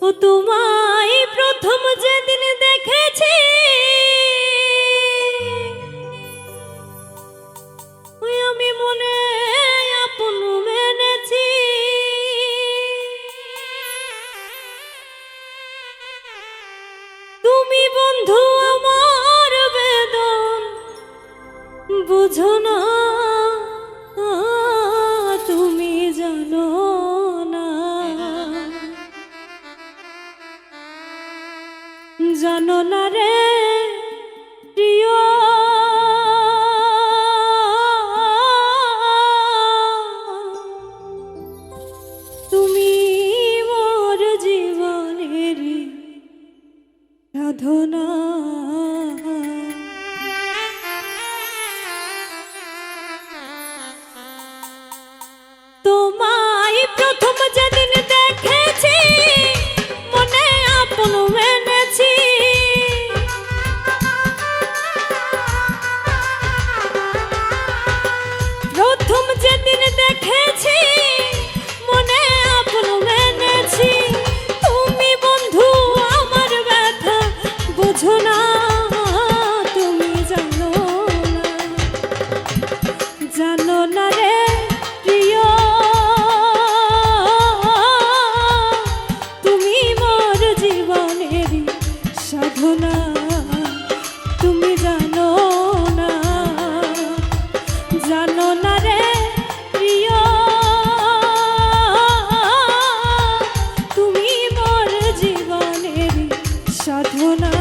ও তোমায় প্রথম যেদিন দেখেছি ওই আমি মনে আপন মেনেছি। তুমি বন্ধু আমার বেদন বুঝো না, তুমি জানো না, জানো না রে প্রিয়, তুমি মোর জীবনের সাধনা। তোমায় প্রথম যেদিন দেখেছি মনে আপন মেনেছি। প্রথম যেদিন দেখেছি মনে আপন মেনেছি। তুমি বন্ধু আমার ব্যথা বুঝো না, তুমি জানো না, জানো না রে প্রিয়, তুমি মোর জীবনের সাধনা। তুমি জানো না, জানো না রে প্রিয়, তুমি মোর জীবনের সাধনা।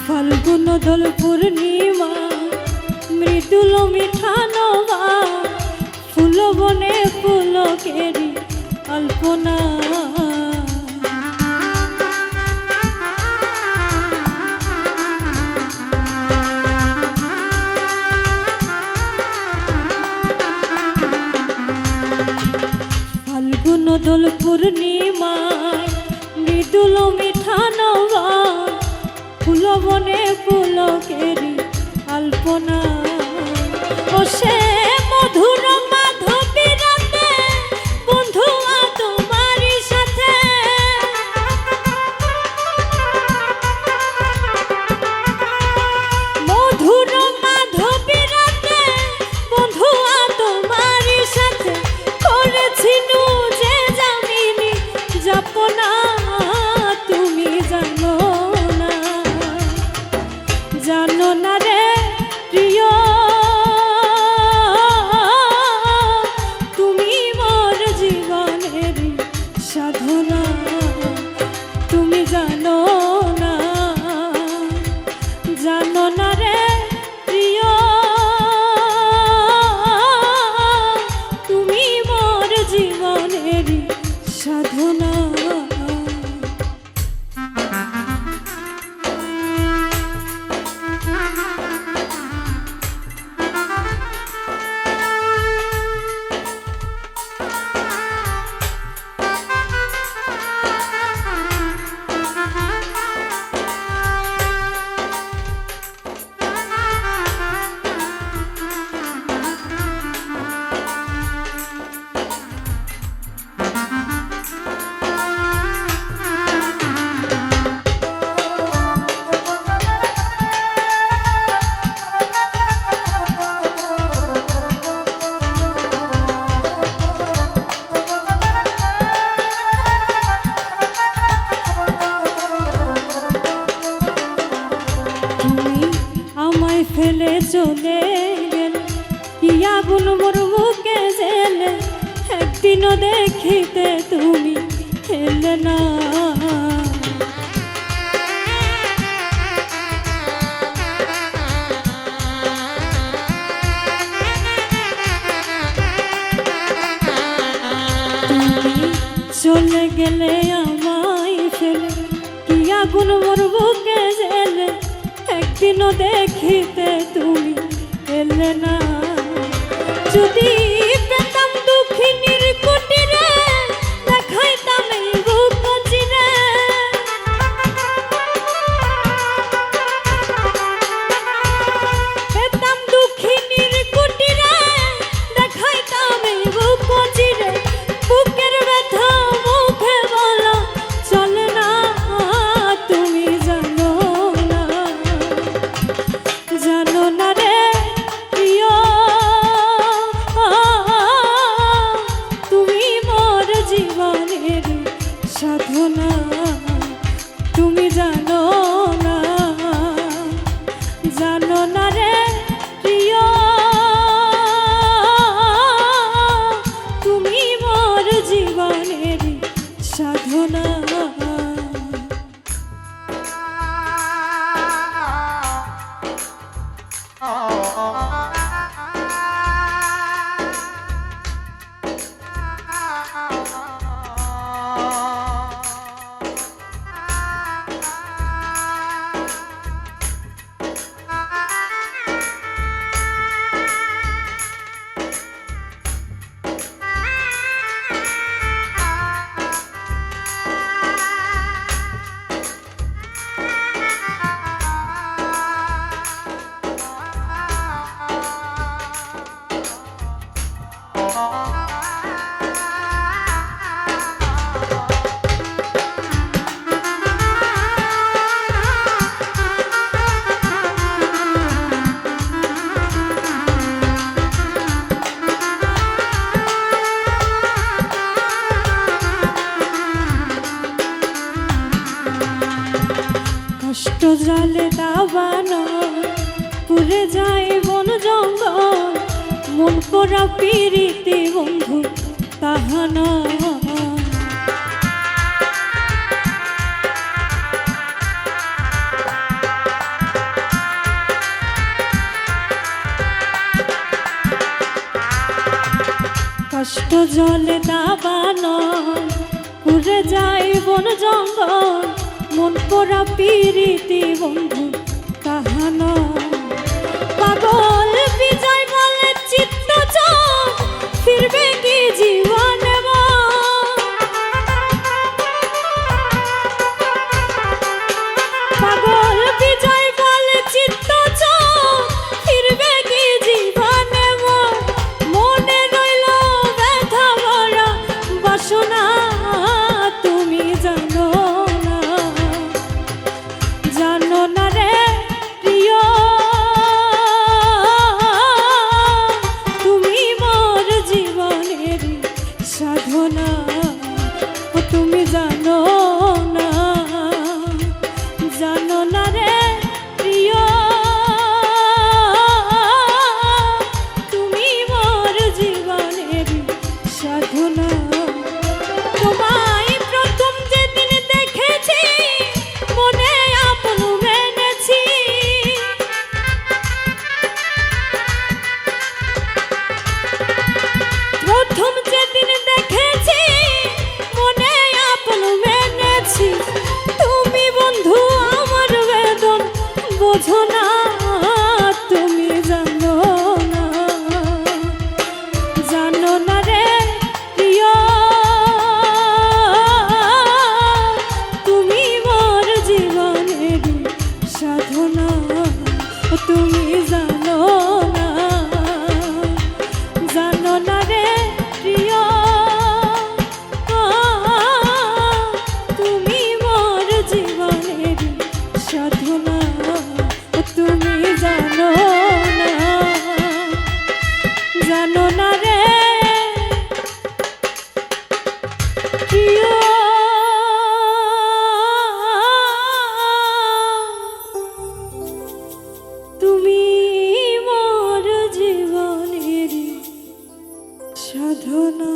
ফাল্গুন দোল পূর্ণিমা মৃদুল মিঠা নবা, ফুল বনে পুলকেরি আলপনা। ফাল্গুন দোল পূর্ণিমায় মৃদুল মিঠা নবা, ফুল বনে পুলকেরি আলপনা। ও সে মধুর মাধবী রাতে বন্ধু তোমারই সাথে, মধুর মাধবী রাতে বন্ধু তোমারই সাথে করেছি যে জামিনী যাপনা। তুমি জানো না, জানো না রে প্রিয়, তুমি মোর জীবনের সাধনা। তুমি জানো না, জানো না রে প্রিয়, তুমি মোর জীবনের সাধনা। আমায় ফেলে চলে গেলে, কি আগুন মোর বুকে জেলে, একদিনও দেখিতে তুমি এলে না। চলে গেলে আমায় ফেলে, কি আগুন মোর বুকে জেলে, একদিনও দেখিতে তুমি এলে না। যদি পেতাম দুঃখিনীর কুটিরে, দেখাইতাম এই বুক চিরে। পেতাম দুঃখিনীর কুটিরে, দেখাইতাম এই বুক চিরে। বুকের ব্যথা মুখে বলা চলে না, তুমি জানো না, জানো না রে প্রিয়, তুমি মোর জীবনের সাধনা, তুমি জানো না, জানো না রে প্রিয়, তুমি মোর জীবনের সাধনা। কষ্ট জালে দাবানো, পুরে যায় বন জঙ্গল, মন করা পীড়িতে বন্ধু তাহানা। কষ্ট জলে দাবানো, পুরে যায় বন জঙ্গল, মন করা পীড়িতে বন্ধু কাহানো। পাগল বিজয় বলে চিত্ত চোখ, ফিরবে কি জীবনে পাগল বিজয় বলে চিত্ত চোখ, ফিরবে কি জীবনে মনে রইল ব্যথা ভরা বাসনা, তুমি জানো না, জানো না রে প্রিয়, তুমি মোর জীবনের সাধনা, তুমি জানো না, জানো না রে প্রিয়, তুমি মোর জীবনের সাধনা। তোমায় প্রথম যেদিন দেখেছি, মনে আপন মেনেছি। প্রথম যেদিন দেখেছি, মনে আপন মেনেছি। তুমি বন্ধু আমার বেদন বোঝো না, তুমি জানো না, জানো না রে প্রিয়, তুমি মোর জীবনের সাধনা, তুমি জানো না, জানো না রে প্রিয়, তুমি মোর জীবনের সাধনা, তুমি জানো না, জানো না রে প্রিয়, তুমি সাধনা